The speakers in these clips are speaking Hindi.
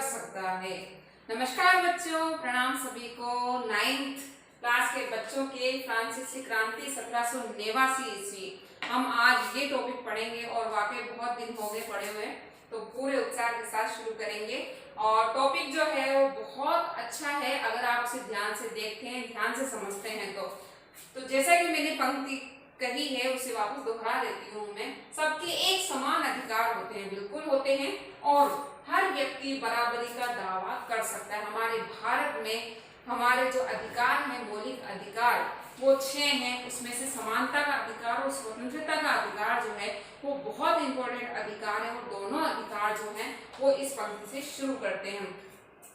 सकता है। नमस्कार बच्चों, प्रणाम सभी को। 9th क्लास के बच्चों के फ्रांसीसी क्रांति 1789 ईस्वी हम आज ये टॉपिक पढ़ेंगे और वाकई बहुत दिन हो गए पढ़े हुए, तो पूरे उत्साह के साथ शुरू करेंगे। और टॉपिक जो है वो बहुत अच्छा है अगर आप उसे ध्यान से देखते हैं, ध्यान से समझते हैं तो जैसा कि मैंने पंक्ति कही है उसे वापस दोहरा देती हूँ मैं। सबके एक समान अधिकार होते हैं, बिल्कुल होते हैं, और हर व्यक्ति बराबरी का दावा कर सकता है। हमारे भारत में हमारे जो अधिकार हैं, मौलिक अधिकार, वो 6 हैं। उसमें से समानता का अधिकार और स्वतंत्रता का अधिकार जो है वो बहुत इंपॉर्टेंट अधिकार है, और दोनों अधिकार जो हैं वो इस पंक्ति से शुरू करते हैं।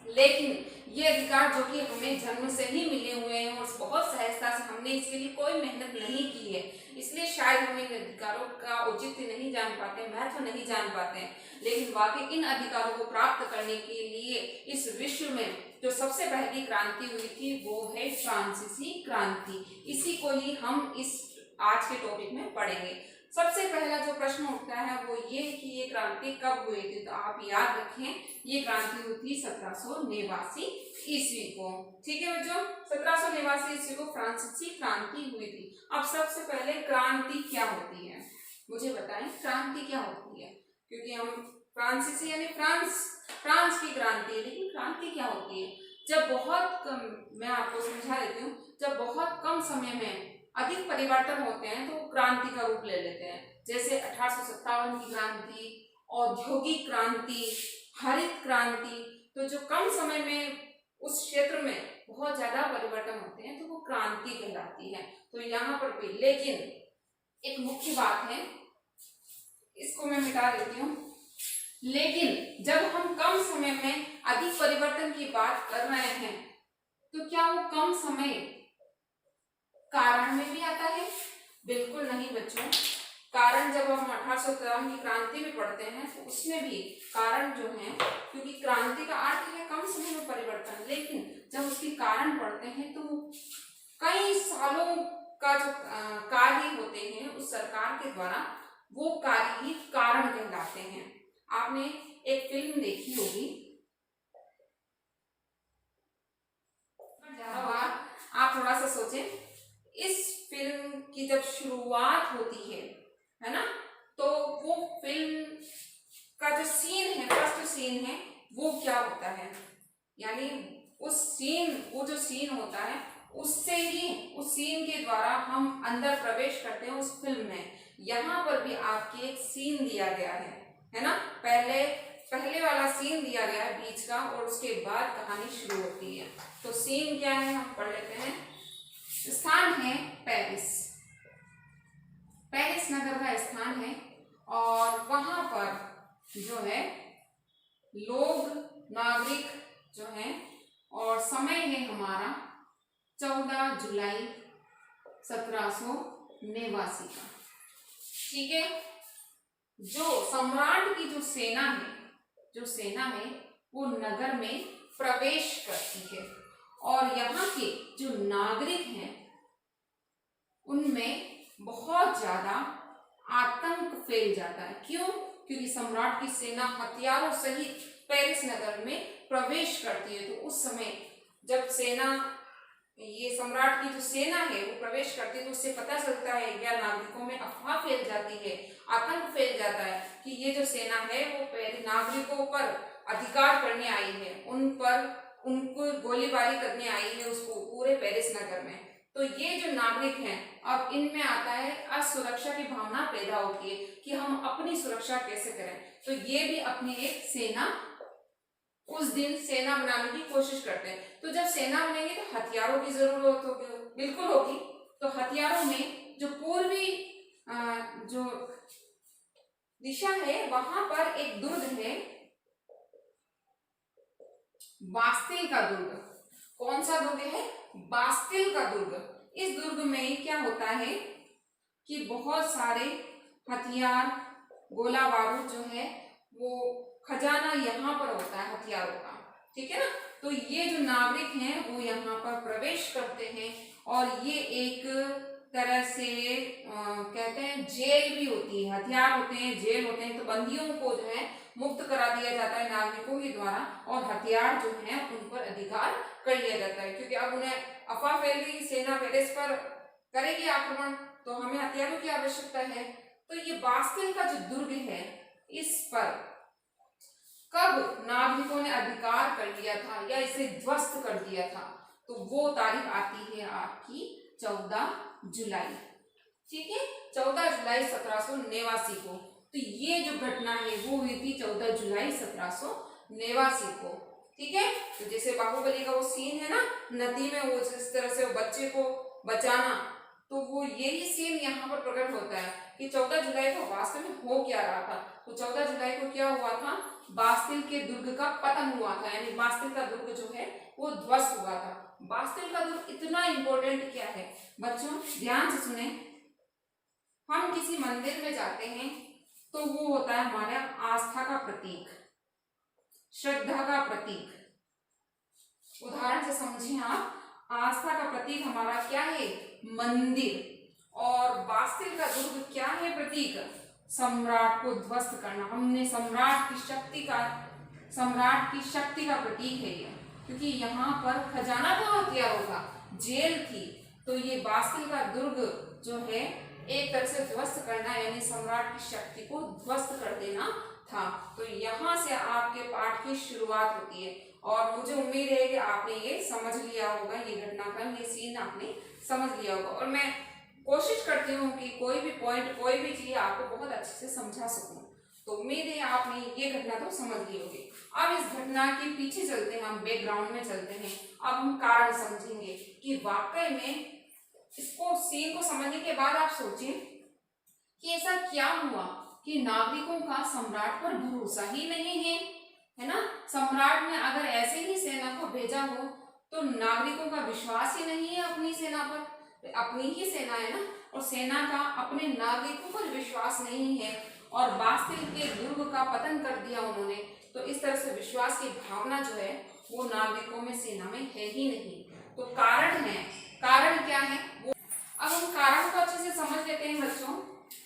लेकिन ये अधिकार जो कि हमें जन्म से ही मिले हुए हैं और बहुत सहजता से, हमने इसके लिए कोई मेहनत नहीं की है, इसलिए शायद हम इन अधिकारों का औचित्य नहीं जान पाते, महत्व नहीं जान पाते हैं। लेकिन वाकई इन अधिकारों को प्राप्त करने के लिए इस विश्व में जो सबसे पहली क्रांति हुई थी वो है फ्रांसीसी क्रांति। इसी को ही हम इस आज के टॉपिक में पढ़ेंगे। सबसे पहला जो प्रश्न उठता है वो ये कि ये क्रांति कब हुई थी, तो आप याद रखें ये क्रांति हुई थी 1789 ईस्वी को। ठीक है बच्चों, 1789 ईस्वी को फ्रांसीसी क्रांति हुई थी। अब सबसे पहले क्रांति क्या होती है मुझे बताएं, क्रांति क्या होती है, क्योंकि हम फ्रांसीसी यानी फ्रांस की क्रांति है, लेकिन क्रांति क्या होती है? जब बहुत कम, मैं आपको समझा देती हूँ, जब बहुत कम समय में अधिक परिवर्तन होते हैं तो क्रांति का रूप ले लेते हैं। जैसे 1857 की क्रांति, औद्योगिक क्रांति, हरित क्रांति। तो जो कम समय में उस क्षेत्र में बहुत ज्यादा परिवर्तन होते हैं तो वो क्रांति कहलाती है। तो यहाँ पर भी लेकिन एक मुख्य बात है, इसको मैं मिटा देती हूँ। लेकिन जब हम कम समय में अधिक परिवर्तन की बात कर रहे हैं तो क्या वो कम समय कारण में भी आता है? बिल्कुल नहीं बच्चों। कारण जब हम 1857 की क्रांति में पढ़ते हैं तो उसमें भी कारण जो है, क्योंकि क्रांति का अर्थ है कम समय में परिवर्तन, लेकिन जब उसके कारण पढ़ते हैं तो कई सालों का जो कार्य होते हैं उस सरकार के द्वारा, वो कार्य ही कारण कहलाते हैं। आपने एक फिल्म देखी होगी, आप थोड़ा सा सोचें, इस फिल्म की जब शुरुआत होती है ना, तो वो फिल्म का जो सीन है, फर्स्ट सीन है, वो क्या होता है? यानी वो जो सीन होता है उससे ही, उस सीन के द्वारा हम अंदर प्रवेश करते हैं उस फिल्म में। यहाँ पर भी आपके एक सीन दिया गया है ना, पहले वाला सीन दिया गया है बीच का, और उसके बाद कहानी शुरू होती है। तो सीन क्या है हम पढ़ लेते हैं। स्थान है पेरिस, पेरिस नगर का स्थान है, और वहां पर जो है लोग, नागरिक जो है, और समय है हमारा 14 जुलाई 1789 का। ठीक है, जो सम्राट की जो सेना है वो नगर में प्रवेश करती है, और यहाँ के जो नागरिक हैं उनमें बहुत ज्यादा आतंक फैल जाता है। क्यों? क्योंकि सम्राट की सेना हथियारों सहित पेरिस नगर में प्रवेश करती है। तो उस समय जब ये सम्राट की जो सेना है वो प्रवेश करती है तो उससे पता चलता है या नागरिकों में अफवाह फैल जाती है, आतंक फैल जाता है कि ये जो सेना है वो नागरिकों पर अधिकार करने आई है, उनको गोलीबारी करने आई है, उसको पूरे पेरिस नगर में। तो ये जो नागरिक हैं, अब इनमें आता है असुरक्षा की भावना पैदा होती है कि हम अपनी सुरक्षा कैसे करें। तो ये भी अपनी एक सेना, उस दिन सेना बनाने की कोशिश करते हैं। तो जब सेना बनेंगे तो हथियारों की जरूरत होगी, बिल्कुल होगी। तो हथियारों में जो पूर्वी जो दिशा है वहां पर एक दुर्ग है, बास्तिल का दुर्ग। कौन सा दुर्ग है? बास्तिल का दुर्ग। इस दुर्ग में क्या होता है कि बहुत सारे हथियार, गोला बारूद जो है, वो खजाना यहाँ पर होता है हथियारों का। ठीक है ना, तो ये जो नागरिक हैं वो यहाँ पर प्रवेश करते हैं, और ये एक तरह से कहते हैं जेल भी होती है, हथियार होते हैं, जेल होते हैं, तो बंदियों को जो है मुक्त करा दिया जाता है नागरिकों के द्वारा और हथियार जो है उन पर अधिकार कर लिया जाता है, क्योंकि अब उन्हें अफवाह फैल गई सेना पेरिस पर करेगी आक्रमण, तो हमें हथियारों की आवश्यकता है। तो ये बास्तिल का जो दुर्ग है इस पर कब नागरिकों ने अधिकार कर लिया था या इसे ध्वस्त कर दिया था, तो वो तारीख आती है आपकी 14 जुलाई। ठीक है, 14 जुलाई 1789 को। तो ये जो घटना है वो हुई थी 14 जुलाई 1789 को। ठीक है, तो जैसे बाहुबली का वो सीन है ना नदी में, वो जिस तरह से वो बच्चे को बचाना, तो वो यही सीन यहाँ पर प्रकट होता है कि 14 जुलाई को वास्तव में हो क्या रहा था। तो 14 जुलाई को क्या हुआ था, बास्तिल के दुर्ग का पतन हुआ था, यानी बास्तिल का दुर्ग जो है वो ध्वस्त हुआ था। बास्तिल का दुर्ग इतना इंपॉर्टेंट क्या है बच्चों, ध्यान से सुने। हम किसी मंदिर में जाते हैं तो वो होता है हमारा आस्था का प्रतीक, श्रद्धा का प्रतीक। उदाहरण से समझिए आप, आस्था का प्रतीक हमारा क्या है, मंदिर, और बास्तिल का दुर्ग क्या है प्रतीक, सम्राट को ध्वस्त करना। हमने सम्राट की शक्ति का प्रतीक है ये, क्योंकि यहाँ पर खजाना था, हथियारों का, जेल थी, तो ये बास्तिल का दुर्ग जो है एक तरह से ध्वस्त करना, यानी सम्राट की शक्ति को ध्वस्त कर देना था। तो यहाँ से आपके पाठ की शुरुआत होती है और मुझे उम्मीद है कि आपने ये समझ लिया होगा, ये घटनाक्रम, ये सीन आपने समझ लिया होगा। और मैं कोशिश करती हूँ कि कोई भी पॉइंट, कोई भी चीज आपको बहुत अच्छे से समझा सकूं। तो उम्मीद है आपने ये घटना तो समझ ली होगी। अब इस घटना के पीछे चलते हैं, हम बैकग्राउंड में चलते हैं। अब हम कारण समझेंगे कि वाकई में इसको, सीन को समझने के बाद आप सोचिए कि ऐसा क्या हुआ कि नागरिकों का सम्राट पर भरोसा ही नहीं है ना। सम्राट ने अगर ऐसे ही सेना को भेजा हो तो नागरिकों का विश्वास ही नहीं है अपनी सेना पर, अपनी ही सेना है ना, और सेना का अपने नागरिकों पर विश्वास नहीं है और बास्तिल के दुर्ग का पतन कर दिया उन्होंने। तो इस तरह से विश्वास की भावना जो है वो नागरिकों में, सेना में है ही नहीं। तो कारण है, कारण क्या है वो अब हम कारण को अच्छे से समझ लेते हैं बच्चों।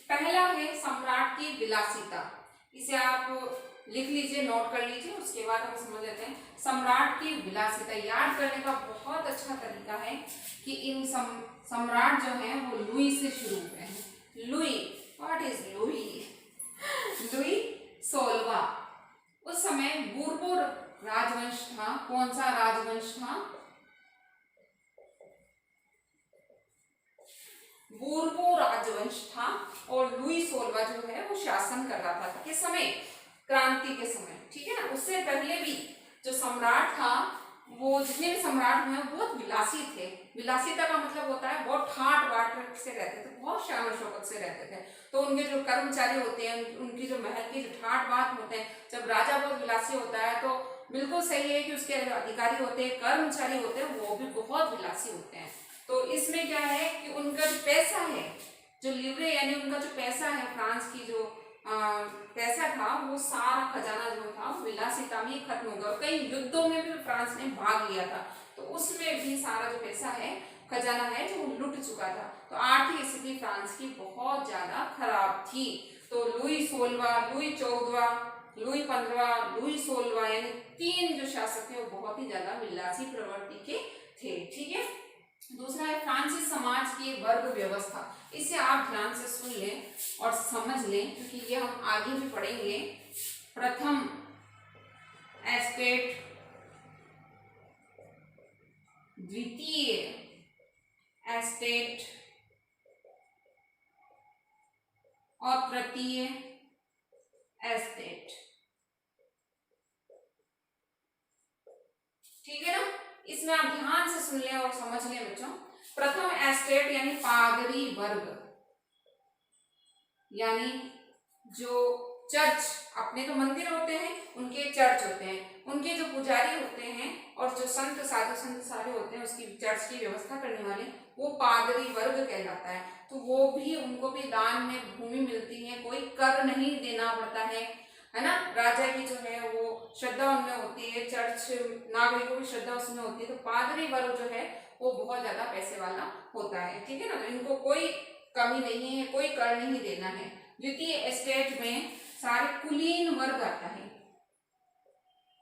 पहला है सम्राट की विलासिता, इसे आप लिख लीजिए, नोट कर लीजिए, उसके बाद हम समझ लेते हैं सम्राट की विलासिता। याद करने का बहुत अच्छा तरीका है कि इन सम्राट जो है वो लुई से शुरू होते हैं। Louis, what is Louis? Louis 16वां। उस समय बूर्बो राजवंश था। कौन सा राजवंश था? बूर्बो राजवंश था और लुई 16वां जो है वो शासन कर रहा था। किस समय? क्रांति के समय। ठीक है ना। उससे पहले भी जो सम्राट था, वो जितने भी सम्राट हुए बहुत विलासी थे। विलासिता का मतलब होता है बहुत ठाट बाट से रहते थे, बहुत शान और शौकत से रहते थे। तो उनके जो कर्मचारी होते हैं, उनकी जो महल की जो ठाट बाट होते हैं, जब राजा बहुत विलासी होता है तो बिल्कुल सही है कि उसके जो अधिकारी होते हैं, कर्मचारी होते हैं, वो भी बहुत विलासी होते हैं। तो इसमें क्या है कि उनका जो पैसा है, जो लिवरे यानी उनका जो पैसा है, फ्रांस की जो पैसा था, वो सारा खजाना जो था विलासिता में खत्म हो गया। कई युद्धों में भी फ्रांस ने भाग लिया था, तो उसमें भी सारा जो पैसा है, खजाना है, जो लुट चुका था। तो आर्थिक स्थिति फ्रांस की बहुत ज्यादा खराब थी। तो लुई 16वां, लुई 14वां, लुई 15वां, लुई 16वां, यानी 3 जो शासक थे वो बहुत ही ज्यादा विलासी प्रवृत्ति के थे। ठीक है। दूसरा है फ्रांसीसी समाज की वर्ग व्यवस्था। इसे आप ध्यान से सुन लें और समझ लें, क्योंकि ये हम आगे भी पढ़ेंगे। प्रथम एस्टेट, द्वितीय एस्टेट और तृतीय एस्टेट। ठीक है ना। इसमें आप ध्यान से सुन लें और समझ लें बच्चों। प्रथम एस्टेट यानी पादरी वर्ग, यानी जो चर्च, अपने तो मंदिर होते हैं, उनके चर्च होते हैं, उनके जो पुजारी होते हैं और जो संत, साधु संत सारे होते हैं, उसकी चर्च की व्यवस्था करने वाले, वो पादरी वर्ग कहलाता है। तो वो भी, उनको भी दान में भूमि मिलती है, कोई कर नहीं देना पड़ता है ना। राजा की जो है वो श्रद्धा उनमें होती है, चर्च नागरिकों की श्रद्धा उसमें होती है। तो पादरी वर्ग जो है वो बहुत ज्यादा पैसे वाला होता है, ठीक है ना। तो इनको कोई कमी नहीं है, कोई कर नहीं देना है। द्वितीय एस्टेट में सारे कुलीन वर्ग आता है।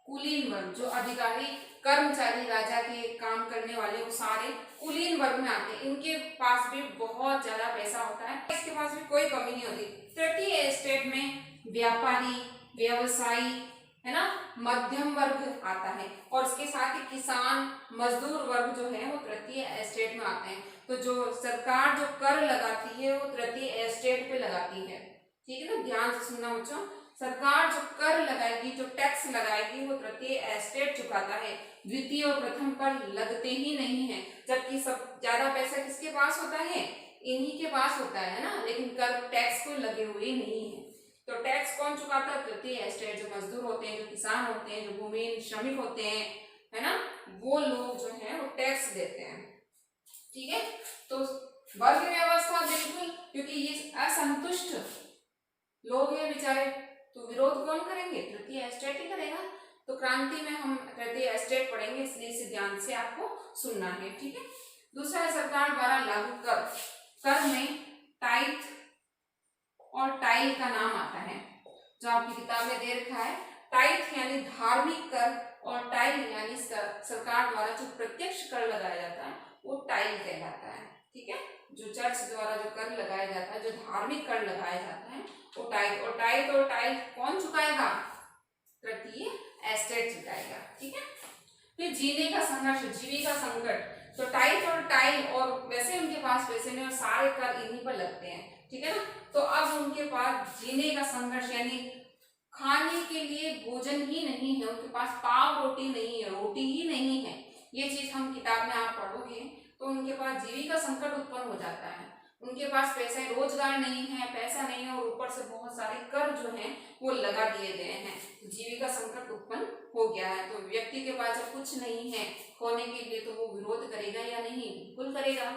कुलीन वर्ग जो अधिकारी कर्मचारी राजा के काम करने वाले वो सारे कुलीन वर्ग में आते हैं। इनके पास भी बहुत ज्यादा पैसा होता है, इसके पास भी कोई कमी नहीं होती। तृतीय एस्टेट में व्यापारी, व्यवसायी, है ना, मध्यम वर्ग आता है और इसके साथ ही किसान, मजदूर वर्ग जो है वो तृतीय एस्टेट में आते हैं। तो जो सरकार जो कर लगाती है वो तृतीय एस्टेट पे लगाती है, ठीक है ना। ध्यान से सुनना बच्चों, सरकार जो कर लगाएगी, जो टैक्स लगाएगी वो तृतीय एस्टेट चुकाता है। द्वितीय और प्रथम कर लगते ही नहीं है, जबकि सब ज्यादा पैसा किसके पास होता है, इन्हीं के पास होता है ना, लेकिन कर टैक्स को लगे हुए नहीं है। तो टैक्स कौन चुकाता है, तृतीय एस्टेट। जो मजदूर होते हैं, जो किसान होते हैं, जो भूमिहीन श्रमिक होते हैं, है ना, वो लोग जो है वो टैक्स देते हैं, ठीक है। तो वर्ग व्यवस्था बिल्कुल, क्योंकि ये असंतुष्ट लोग हैं बेचारे, तो विरोध कौन करेंगे, तृतीय एस्टेट ही करेगा। तो क्रांति में हम तृतीय एस्टेट पढ़ेंगे, इसलिए इसे ध्यान से आपको सुनना है, ठीक है। दूसरा है सरकार द्वारा लागू कर। कर में टाइथ और टाइल का नाम आता है, जो आपकी किताब में दे रखा है। टाइथ यानी धार्मिक कर और टाइल यानी सरकार द्वारा जो प्रत्यक्ष कर लगाया जाता है वो टाइल कहलाता है, ठीक है। जो चर्च द्वारा जो कर लगाया जाता है, जो धार्मिक कर लगाया जाता है वो टाइल। और टाइल कौन चुकाएगा, तृतीय एस्टेट चुकाएगा, ठीक है। फिर जीने का संघर्ष, जीविका संकट। तो टाइल और टाइल और वैसे उनके पास पैसे नहीं और सारे कर इन्हीं पर लगते हैं, ठीक है ना। तो अब उनके पास जीने का संघर्ष यानी खाने के लिए भोजन ही नहीं है, उनके पास पाव रोटी नहीं है, रोटी ही नहीं है। ये चीज हम किताब में आप पढ़ोगे तो उनके पास जीविका संकट उत्पन्न हो जाता है। उनके पास पैसा, रोजगार नहीं है, पैसा नहीं है और ऊपर से बहुत सारे कर जो हैं वो लगा दिए गए हैं, तो जीविका संकट उत्पन्न हो गया है। तो व्यक्ति के पास जब कुछ नहीं है खोने के लिए तो वो विरोध करेगा या नहीं, बिल्कुल करेगा।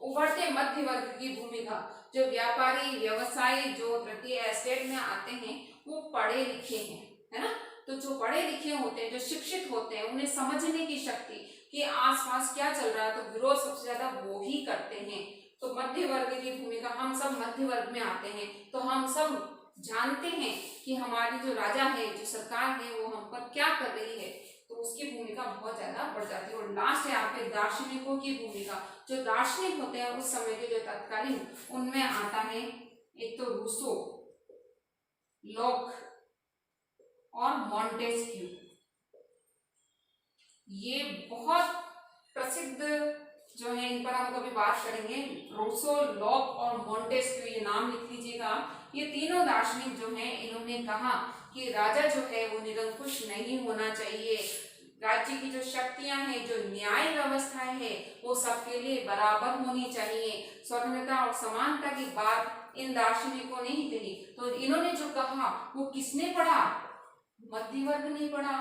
उभरते मध्य वर्ग की भूमिका। जो व्यापारी, व्यवसायी जो तृतीय एस्टेट में आते हैं वो पढ़े लिखे हैं, है ना। तो जो पढ़े लिखे होते हैं, जो शिक्षित होते हैं, उन्हें समझने की शक्ति कि आसपास क्या चल रहा है, तो विरोध सबसे ज्यादा वो ही करते हैं। तो मध्य वर्ग की भूमिका, हम सब मध्य वर्ग में आते हैं, तो हम सब जानते हैं कि हमारी जो राजा है, जो सरकार है, वो हम पर क्या कर रही है, तो उसकी भूमिका बहुत ज्यादा बढ़ जाती है। और लास्ट है आपके दार्शनिकों की भूमिका। जो दार्शनिक होते हैं उस समय के जो तत्कालीन, उनमें आता है एक तो रूसो, लॉक और मॉन्टेस्क्यू। ये बहुत प्रसिद्ध जो है, इन पर हम कभी बात करेंगे। रूसो, लॉक और मॉन्टेस्क्यू, ये नाम लिख लीजिएगा। ये तीनों दार्शनिक जो हैं, इन्होंने कहा कि राजा जो है वो निरंकुश नहीं होना चाहिए। राज्य की जो शक्तियां हैं, जो न्याय व्यवस्था है, वो सबके लिए बराबर होनी चाहिए। स्वतंत्रता और समानता की बात इन दार्शनिकों ने ही कही। तो इन्होंने जो कहा वो किसने पढ़ा, मध्य वर्ग ने पढ़ा,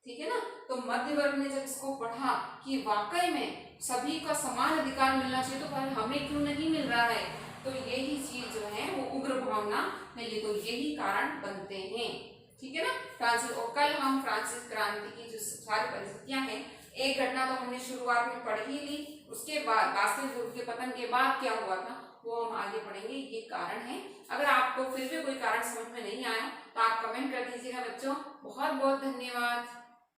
ठीक है ना। तो मध्य वर्ग ने जब इसको पढ़ा कि वाकई में सभी का समान अधिकार मिलना चाहिए, तो पर हमें क्यों नहीं मिल रहा है, तो यही चीज जो है वो उग्र भावना मिली। तो यही कारण बनते हैं, ठीक है ना। फ्रांसिस, और कल हम फ्रांसिस क्रांति की जो सारी परिस्थितियां हैं, एक घटना तो हमने शुरुआत में पढ़ ही ली, उसके बाद बास्तिल दुर्ग के पतन के बाद क्या हुआ था वो हम आगे पढ़ेंगे। ये कारण है। अगर आपको फिर भी कोई कारण समझ में नहीं आया तो आप कमेंट कर दीजिएगा बच्चों। बहुत बहुत धन्यवाद।